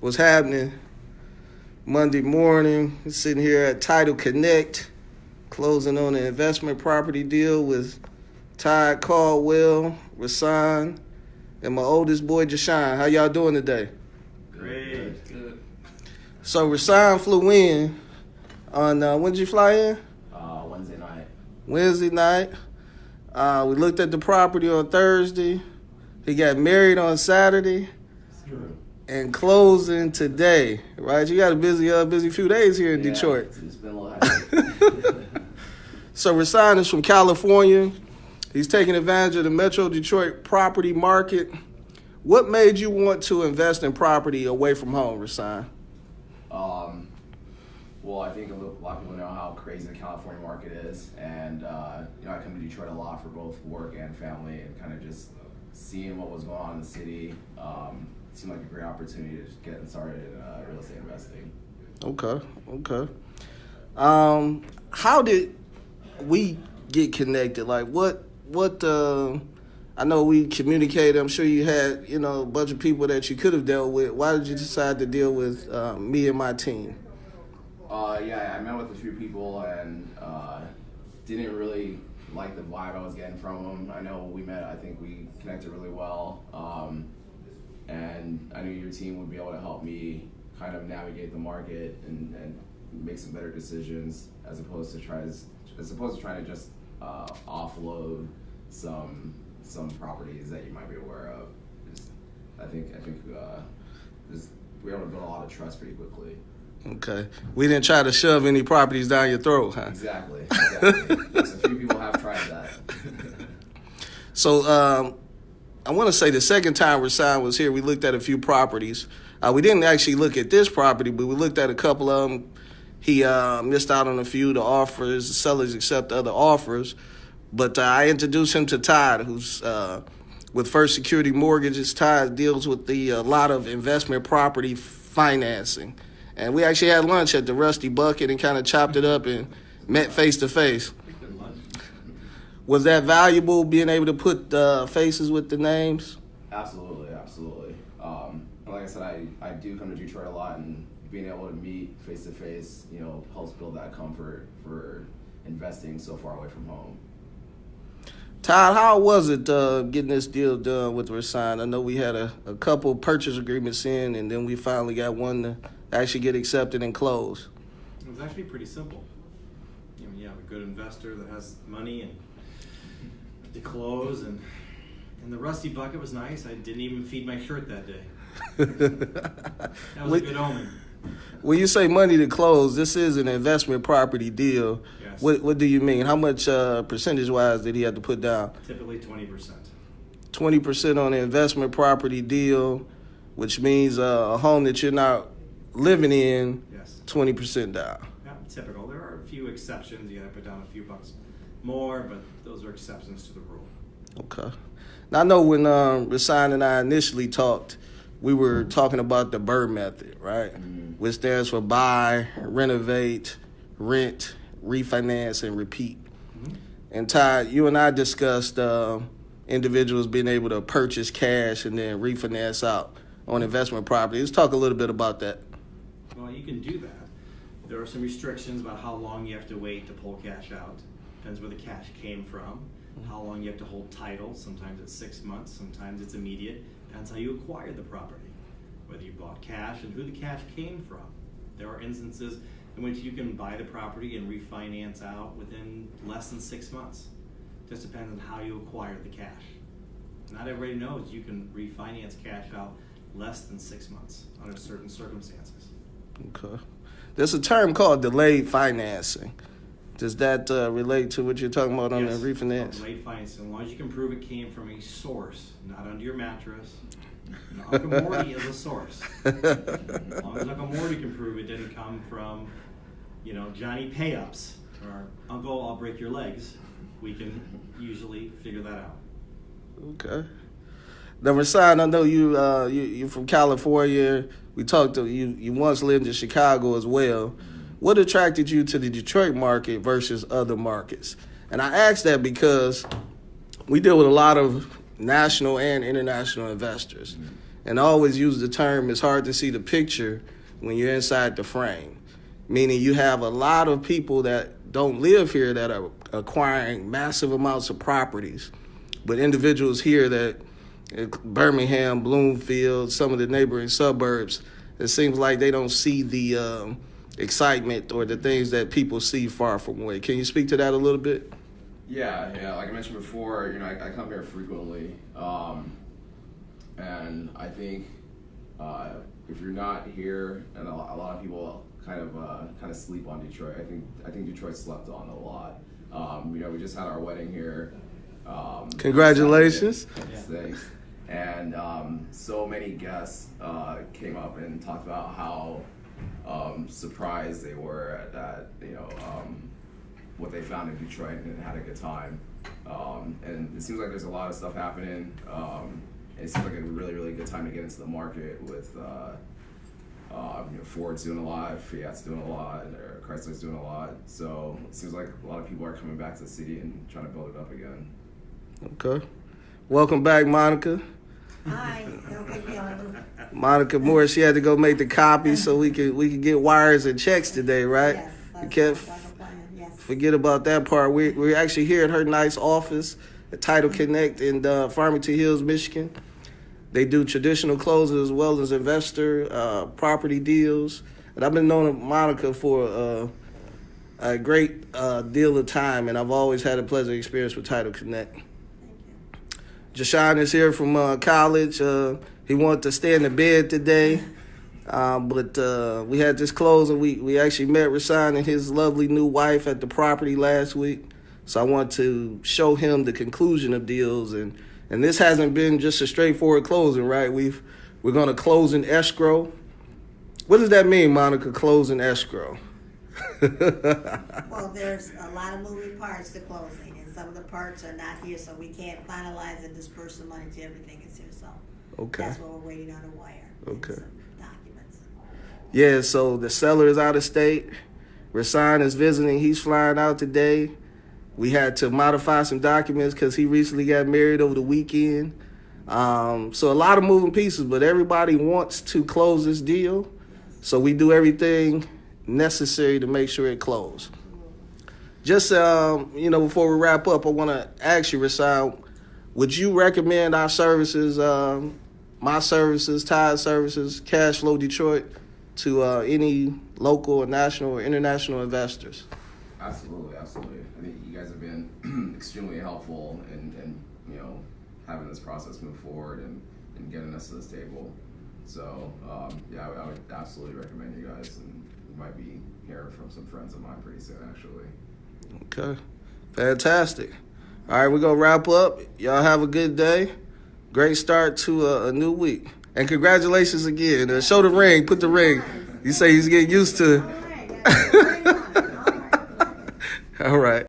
What's happening? Monday morning, sitting here at Title Connect, closing on an investment property deal with Ty Caldwell, Rasan, and my oldest boy, Jashawn. How y'all doing today? Great. Good. So Rasan flew in on, when did you fly in? Wednesday night. Wednesday night. We looked at the property on Thursday. He got married on Saturday. True. And closing today, right? You got a busy few days here in Detroit. It's been a little hectic. So Rasan is from California. He's taking advantage of the Metro Detroit property market. What made you want to invest in property away from home, Rasan? Well, I think a lot of people know how crazy the California market is, and I come to Detroit a lot for both work and family, and kind of just seeing what was going on in the city. Seemed like a great opportunity to just get started in real estate investing. Okay. How did we get connected? Like, what? I know we communicated. I'm sure you had, a bunch of people that you could have dealt with. Why did you decide to deal with me and my team? I met with a few people and didn't really like the vibe I was getting from them. I know we met. I think we connected really well. And I knew your team would be able to help me kind of navigate the market and make some better decisions as opposed to trying to just offload some properties that you might be aware of. I think we're able to build a lot of trust pretty quickly. Okay. We didn't try to shove any properties down your throat, huh? Exactly. Yes, a few people have tried that. So, I want to say the second time Rasan was here, we looked at a few properties. We didn't actually look at this property, but we looked at a couple of them. He missed out on a few. The offers, the sellers accept other offers. But I introduced him to Todd, who's with First Security Mortgages. Todd deals with a lot of investment property financing. And we actually had lunch at the Rusty Bucket and kind of chopped it up and met face to face. Was that valuable, being able to put faces with the names? Absolutely. Like I said, I do come to Detroit a lot, and being able to meet face to face, helps build that comfort for investing so far away from home. Todd, how was it getting this deal done with Rasan? I know we had a couple purchase agreements in, and then we finally got one to actually get accepted and close. It was actually pretty simple. You have a good investor that has money and to close, and the Rusty Bucket was nice. I didn't even feed my shirt that day. That was a good omen. When you say money to close, this is an investment property deal. Yes. What do you mean? How much percentage-wise did he have to put down? Typically 20%. 20% on an investment property deal, which means a home that you're not living in, Yes. 20% down. Yeah, typical. There are a few exceptions. You got to put down a few bucks more, but those are exceptions to the rule. Okay. Now, I know when Rasan and I initially talked, we were talking about the BRRRR method, right? Mm-hmm. Which stands for buy, renovate, rent, refinance, and repeat. Mm-hmm. And Ty, you and I discussed individuals being able to purchase cash and then refinance out on investment property. Let's talk a little bit about that. Well, you can do that. There are some restrictions about how long you have to wait to pull cash out. Depends where the cash came from, how long you have to hold title. Sometimes it's 6 months, sometimes it's immediate. Depends how you acquired the property, whether you bought cash and who the cash came from. There are instances in which you can buy the property and refinance out within less than 6 months. Just depends on how you acquired the cash. Not everybody knows you can refinance cash out less than 6 months under certain circumstances. Okay. There's a term called delayed financing. Does that relate to what you're talking about on the refinance? Delayed financing, as long as you can prove it came from a source, not under your mattress. Uncle Morty is a source. As long as Uncle Morty can prove it didn't come from, Johnny Pay-Ups or Uncle, I'll break your legs, we can usually figure that out. Okay. Now, Rasan, I know you're from California. We talked to you. You once lived in Chicago as well. What attracted you to the Detroit market versus other markets? And I ask that because we deal with a lot of national and international investors. And I always use the term, it's hard to see the picture when you're inside the frame. Meaning you have a lot of people that don't live here that are acquiring massive amounts of properties. But individuals here that Birmingham, Bloomfield, some of the neighboring suburbs, it seems like they don't see the excitement or the things that people see far from away. Can you speak to that a little bit? Yeah. Like I mentioned before, I come here frequently, and I think if you're not here, and a lot of people kind of sleep on Detroit. I think Detroit slept on a lot. We just had our wedding here. Congratulations. Thanks. And so many guests came up and talked about how surprised they were at what they found in Detroit and had a good time. And it seems like there's a lot of stuff happening. It seems like a really, really good time to get into the market with Ford's doing a lot, Fiat's doing a lot, or Chrysler's doing a lot. So it seems like a lot of people are coming back to the city and trying to build it up again. Okay. Welcome back, Monica. Hi, no big deal. Monica Moore, she had to go make the copy so we could get wires and checks today, right? Yes, You can't like a plan, yes. forget about that part. We're actually here at her nice office at Title Connect in Farmington Hills, Michigan. They do traditional closing as well as investor property deals. And I've been knowing Monica for a great deal of time, and I've always had a pleasant experience with Title Connect. Thank you. Jashawn is here from college. He wanted to stay in the bed today, but we had this closing. We actually met Rashawn and his lovely new wife at the property last week. So I want to show him the conclusion of deals, and this hasn't been just a straightforward closing, right? We're going to close in escrow. What does that mean, Monica? Close in escrow. Well, there's a lot of moving parts to closing, and some of the parts are not here, so we can't finalize and disperse the money to everything is here. So Okay. that's what we're waiting on a wire. and Okay. some documents. Yeah, so the seller is out of state. Rashawn is visiting. He's flying out today. We had to modify some documents because he recently got married over the weekend. So a lot of moving pieces, but everybody wants to close this deal. So we do everything necessary to make sure it closes. Just, before we wrap up, I want to ask you, Rashawn, would you recommend our services, my services, Tide Services, Cash Flow Detroit, to any local or national or international investors? Absolutely. I think you guys have been extremely helpful in having this process move forward and getting us to this table. So I would absolutely recommend you guys, and you might be hearing from some friends of mine pretty soon, actually. Okay. Fantastic. All right, we're going to wrap up. Y'all have a good day. Great start to a new week. And congratulations again. Show the ring. Put the ring. You say he's getting used to it. All right. All right. All right.